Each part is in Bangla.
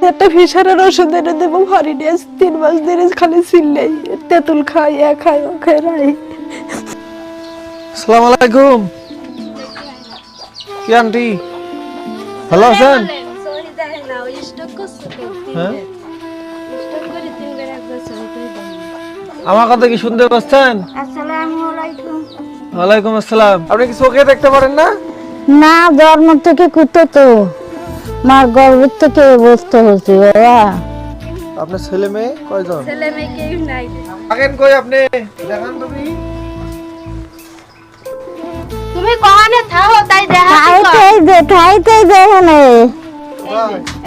একটা ফিশারের ওষুধ এনে দেবো হরিণে 3 মাস ধরে খালি চিল্লাই তেঁতুল খাই খাই ও খাই রাই। আসসালামু আলাইকুম। কি আন্টি ভালো আছেন? হ্যাঁ আমার কথা কি শুনতে পাচ্ছেন? ওয়ালাইকুম আসসালাম। আপনি কি চোখে দেখতে পারেন না? না, জন্ম থেকে কুতো তো মার গর্ভের থেকে অবস্থা হচ্ছে বাবা। আপনার ছেলে মেয়ে কয়জন? ছেলে মেয়ে কেউ নাই। থাকেন কই আপনি? দেখান তুমি। তুমি কহানে থাও তাই দেখা ঠাইতেই দেখে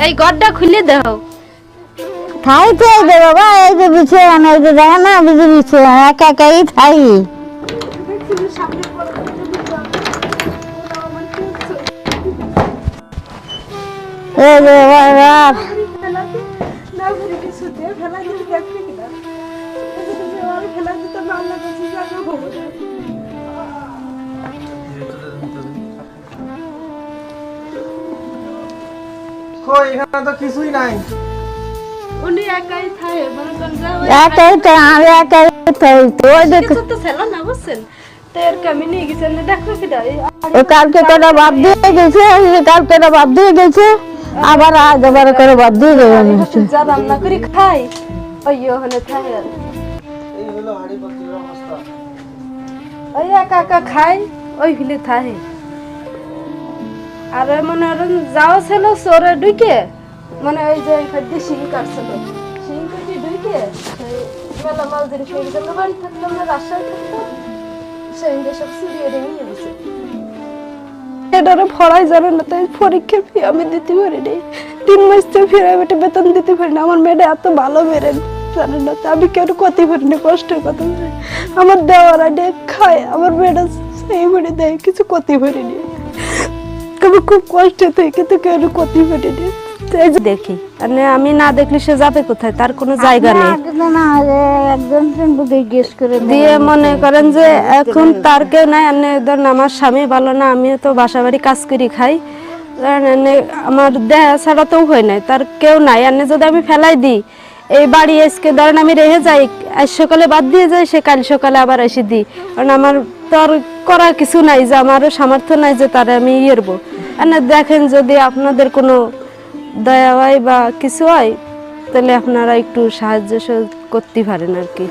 এই গড়টা খুলে দাও। ঠাইতেই দে বাবা, এই যে বিছানা, এই যে দেখে না বিজি বিছানা, একা একাই ঠাই। এই যে বাবা কই এখানে তো কিছুই নাই। উনি একাই থাকে মনে করেন যে একাই তো আমি একাই থাই তো ওই দেখ কিছু তো ছিল না বুঝছেন তো এর কামি নিয়ে গেছেন দেখো কি দাই ও কালকে কটা বাদ দিয়ে গেছে, কালকে বাদ দিয়ে গেছে, আবার আজ আবার করে বাদ দিয়ে দেবে। যা রান্না করে খাই ওই ওখানে থাকে এই হলো হাড়ি পাতিলের অবস্থা। ওই একা একা খাই ওই হিলে থাকে। আর মনে করেন যাও ছিল চোরে ঢুকে মানে ওই যে খাদ্য শিং কাটছিল শিং কেটে ঢুকে মেলা মাল জিনিস হয়ে গেছে তো বাড়ি থাকতাম না রাস্তায় থাকতাম সেই সব চুরিয়ে নিয়ে গেছে। এটারে ফড়াই জানে না তাই পরীক্ষা ফি আমি দিতে পারি নি 3 মাস তো ফিরে বেটে বেতন দিতে পারি না। আমার মেয়েটা এত ভালো মেরে জানে না আমি কেন করতে পারি না কষ্টের কথা আমার দেওয়ার আগে খায় আমার মেয়েটা সেই করে দেয় কিছু করতে পারিনি আমি খুব কষ্টে থাকি কিন্তু কেন করতে পারিনি দেখি আমি না দেখলে সে যাবে কোথায় তার কোনো জায়গা নেই একজন জিজ্ঞেস করে দিয়ে মনে করেন যে এখন তার কেউ নাই ধরেন আমার স্বামী ভালো না আমিও তো বাসা বাড়ি কাজ করি খাই আমার দেহ ছাড়া তো হয় নাই তার কেউ নাই যদি আমি ফেলাই দিই এই বাড়ি আজকে ধরেন আমি রেখে যাই আজ সকালে বাদ দিয়ে যাই সে কাল সকালে আবার এসে দিই কারণ আমার তো আর করার কিছু নাই যে আমারও সামর্থ্য নাই যে তারা আমি ইয়েরবো দেখেন যদি আপনাদের কোনো দয়া হয় বা কিছু হয় তাহলে আপনারা একটু সাহায্য করতে পারেন আর কি।